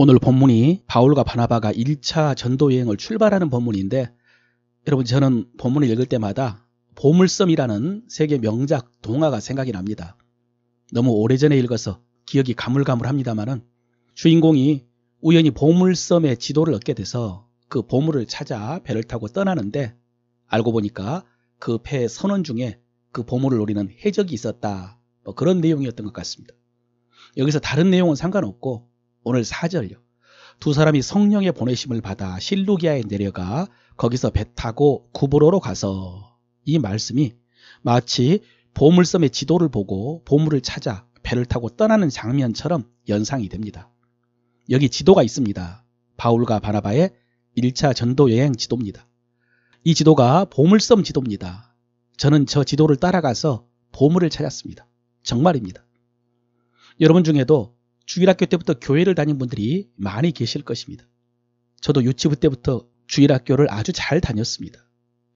오늘 본문이 바울과 바나바가 1차 전도 여행을 출발하는 본문인데, 여러분, 저는 본문을 읽을 때마다 보물섬이라는 세계 명작 동화가 생각이 납니다. 너무 오래전에 읽어서 기억이 가물가물합니다만은, 주인공이 우연히 보물섬의 지도를 얻게 돼서 그 보물을 찾아 배를 타고 떠나는데, 알고 보니까 그 배 선원 중에 그 보물을 노리는 해적이 있었다, 그런 내용이었던 것 같습니다. 여기서 다른 내용은 상관없고 오늘 4절요. 두 사람이 성령의 보내심을 받아 실루기아에 내려가 거기서 배 타고 구브로로 가서, 이 말씀이 마치 보물섬의 지도를 보고 보물을 찾아 배를 타고 떠나는 장면처럼 연상이 됩니다. 여기 지도가 있습니다. 바울과 바나바의 1차 전도 여행 지도입니다. 이 지도가 보물섬 지도입니다. 저는 저 지도를 따라가서 보물을 찾았습니다. 정말입니다. 여러분 중에도 주일학교 때부터 교회를 다닌 분들이 많이 계실 것입니다. 저도 유치부 때부터 주일학교를 아주 잘 다녔습니다.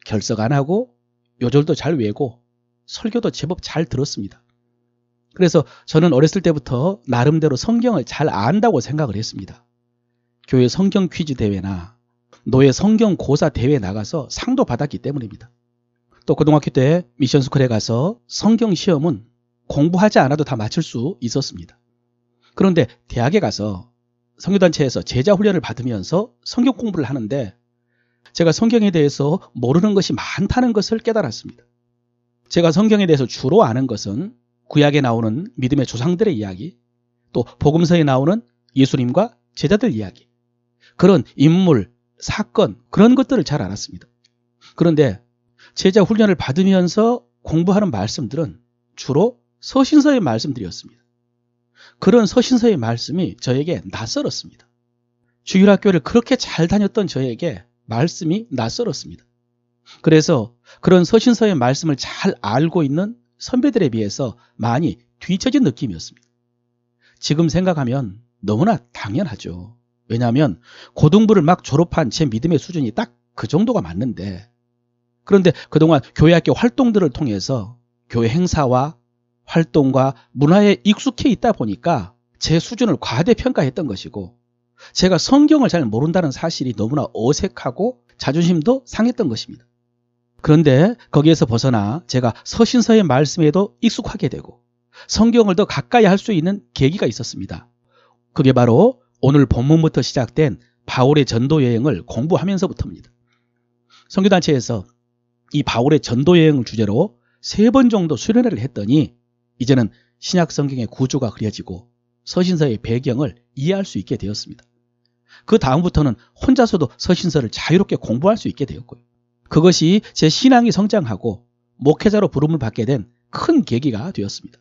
결석 안 하고 요절도 잘 외고 설교도 제법 잘 들었습니다. 그래서 저는 어렸을 때부터 나름대로 성경을 잘 안다고 생각을 했습니다. 교회 성경 퀴즈 대회나 노예 성경 고사 대회에 나가서 상도 받았기 때문입니다. 또 고등학교 때 미션스쿨에 가서 성경 시험은 공부하지 않아도 다 맞출 수 있었습니다. 그런데 대학에 가서 선교단체에서 제자 훈련을 받으면서 성경 공부를 하는데, 제가 성경에 대해서 모르는 것이 많다는 것을 깨달았습니다. 제가 성경에 대해서 주로 아는 것은 구약에 나오는 믿음의 조상들의 이야기, 또 복음서에 나오는 예수님과 제자들 이야기, 그런 인물, 사건, 그런 것들을 잘 알았습니다. 그런데 제자 훈련을 받으면서 공부하는 말씀들은 주로 서신서의 말씀들이었습니다. 그런 서신서의 말씀이 저에게 낯설었습니다. 주일학교를 그렇게 잘 다녔던 저에게 말씀이 낯설었습니다. 그래서 그런 서신서의 말씀을 잘 알고 있는 선배들에 비해서 많이 뒤처진 느낌이었습니다. 지금 생각하면 너무나 당연하죠. 왜냐하면 고등부를 막 졸업한 제 믿음의 수준이 딱 그 정도가 맞는데, 그런데 그동안 교회학교 활동들을 통해서 교회 행사와 활동과 문화에 익숙해 있다 보니까 제 수준을 과대평가했던 것이고, 제가 성경을 잘 모른다는 사실이 너무나 어색하고 자존심도 상했던 것입니다. 그런데 거기에서 벗어나 제가 서신서의 말씀에도 익숙하게 되고 성경을 더 가까이 할 수 있는 계기가 있었습니다. 그게 바로 오늘 본문부터 시작된 바울의 전도 여행을 공부하면서부터입니다. 선교단체에서 이 바울의 전도 여행을 주제로 3번 정도 수련회를 했더니 이제는 신약 성경의 구조가 그려지고 서신서의 배경을 이해할 수 있게 되었습니다. 그 다음부터는 혼자서도 서신서를 자유롭게 공부할 수 있게 되었고요. 그것이 제 신앙이 성장하고 목회자로 부름을 받게 된 큰 계기가 되었습니다.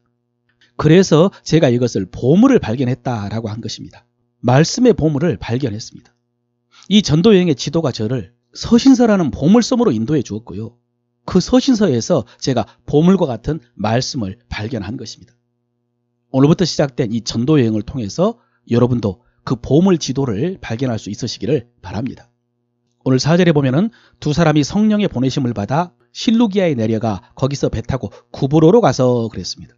그래서 제가 이것을 보물을 발견했다라고 한 것입니다. 말씀의 보물을 발견했습니다. 이 전도 여행의 지도가 저를 서신서라는 보물섬으로 인도해 주었고요. 그 서신서에서 제가 보물과 같은 말씀을 발견한 것입니다. 오늘부터 시작된 이 전도 여행을 통해서 여러분도 그 보물 지도를 발견할 수 있으시기를 바랍니다. 오늘 4절에 보면은 두 사람이 성령의 보내심을 받아 실루기아에 내려가 거기서 배 타고 구브로로 가서 그랬습니다.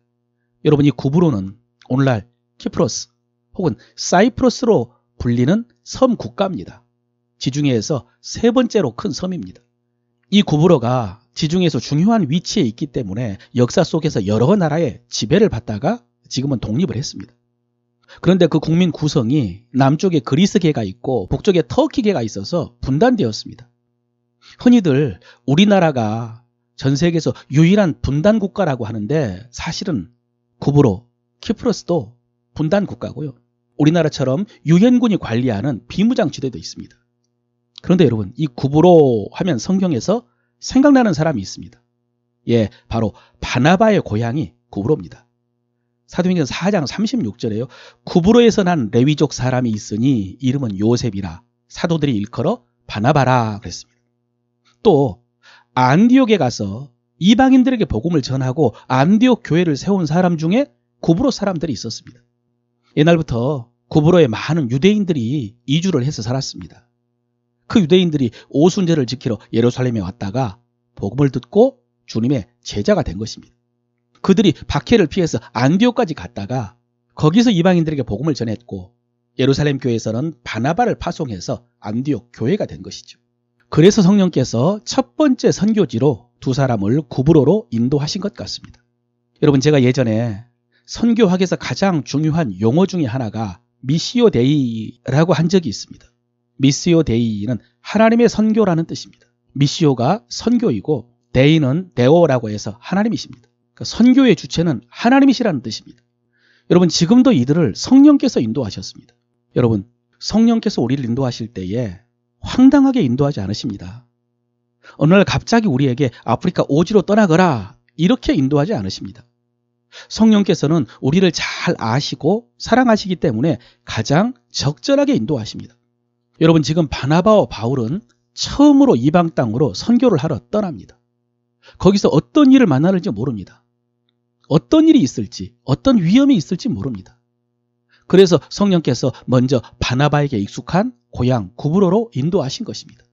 여러분, 이 구브로는 오늘날 키프로스 혹은 사이프러스로 불리는 섬 국가입니다. 지중해에서 3번째로 큰 섬입니다. 이 구브로가 지중해에서 중요한 위치에 있기 때문에 역사 속에서 여러 나라의 지배를 받다가 지금은 독립을 했습니다. 그런데 그 국민 구성이 남쪽에 그리스계가 있고 북쪽에 터키계가 있어서 분단되었습니다. 흔히들 우리나라가 전 세계에서 유일한 분단 국가라고 하는데, 사실은 구브로, 키프로스도 분단 국가고요. 우리나라처럼 유엔군이 관리하는 비무장지대도 있습니다. 그런데 여러분, 이 구브로 하면 성경에서 생각나는 사람이 있습니다. 예, 바로 바나바의 고향이 구브로입니다. 사도행전 4장 36절에요. 구브로에서 난 레위족 사람이 있으니 이름은 요셉이라 사도들이 일컬어 바나바라 그랬습니다. 또 안디옥에 가서 이방인들에게 복음을 전하고 안디옥 교회를 세운 사람 중에 구브로 사람들이 있었습니다. 옛날부터 구브로에 많은 유대인들이 이주를 해서 살았습니다. 그 유대인들이 오순절을 지키러 예루살렘에 왔다가 복음을 듣고 주님의 제자가 된 것입니다. 그들이 박해를 피해서 안디옥까지 갔다가 거기서 이방인들에게 복음을 전했고, 예루살렘 교회에서는 바나바를 파송해서 안디옥 교회가 된 것이죠. 그래서 성령께서 첫 번째 선교지로 두 사람을 구브로로 인도하신 것 같습니다. 여러분, 제가 예전에 선교학에서 가장 중요한 용어 중에 하나가 미시오 데이라고 한 적이 있습니다. 미시오 데이는 하나님의 선교라는 뜻입니다. 미시오가 선교이고 데이는 데오라고 해서 하나님이십니다. 그러니까 선교의 주체는 하나님이시라는 뜻입니다. 여러분, 지금도 이들을 성령께서 인도하셨습니다. 여러분, 성령께서 우리를 인도하실 때에 황당하게 인도하지 않으십니다. 어느 날 갑자기 우리에게 아프리카 오지로 떠나거라 이렇게 인도하지 않으십니다. 성령께서는 우리를 잘 아시고 사랑하시기 때문에 가장 적절하게 인도하십니다. 여러분, 지금 바나바와 바울은 처음으로 이방 땅으로 선교를 하러 떠납니다. 거기서 어떤 일을 만나는지 모릅니다. 어떤 일이 있을지, 어떤 위험이 있을지 모릅니다. 그래서 성령께서 먼저 바나바에게 익숙한 고향 구브로로 인도하신 것입니다.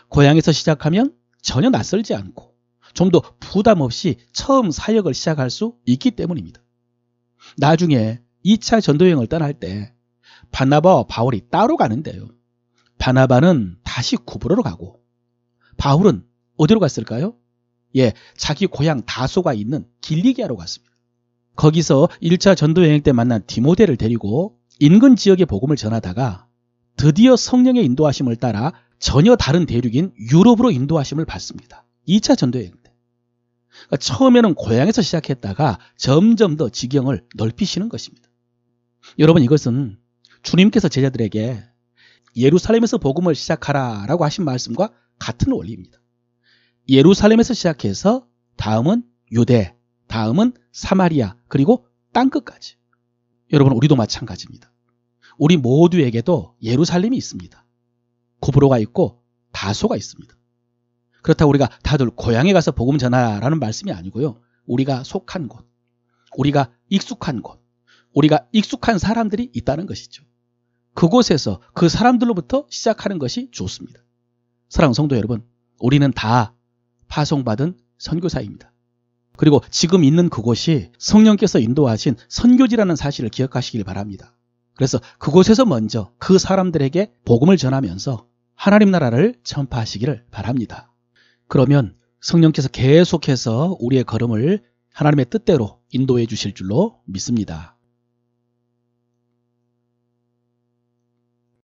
고향에서 시작하면 전혀 낯설지 않고 좀 더 부담 없이 처음 사역을 시작할 수 있기 때문입니다. 나중에 2차 전도여행을 떠날 때 바나바와 바울이 따로 가는데요. 바나바는 다시 구브로로 가고 바울은 어디로 갔을까요? 자기 고향 다소가 있는 길리기아로 갔습니다. 거기서 1차 전도여행 때 만난 디모데를 데리고 인근 지역의 복음을 전하다가 드디어 성령의 인도하심을 따라 전혀 다른 대륙인 유럽으로 인도하심을 받습니다. 2차 전도여행 때. 그러니까 처음에는 고향에서 시작했다가 점점 더 지경을 넓히시는 것입니다. 여러분, 이것은 주님께서 제자들에게 예루살렘에서 복음을 시작하라라고 하신 말씀과 같은 원리입니다. 예루살렘에서 시작해서 다음은 유대, 다음은 사마리아, 그리고 땅끝까지. 여러분, 우리도 마찬가지입니다. 우리 모두에게도 예루살렘이 있습니다. 구브로가 있고 다소가 있습니다. 그렇다고 우리가 다들 고향에 가서 복음 전하라는 말씀이 아니고요. 우리가 속한 곳, 우리가 익숙한 곳, 우리가 익숙한 사람들이 있다는 것이죠. 그곳에서 그 사람들로부터 시작하는 것이 좋습니다. 사랑하는 성도 여러분, 우리는 다 파송받은 선교사입니다. 그리고 지금 있는 그곳이 성령께서 인도하신 선교지라는 사실을 기억하시길 바랍니다. 그래서 그곳에서 먼저 그 사람들에게 복음을 전하면서 하나님 나라를 전파하시기를 바랍니다. 그러면 성령께서 계속해서 우리의 걸음을 하나님의 뜻대로 인도해 주실 줄로 믿습니다.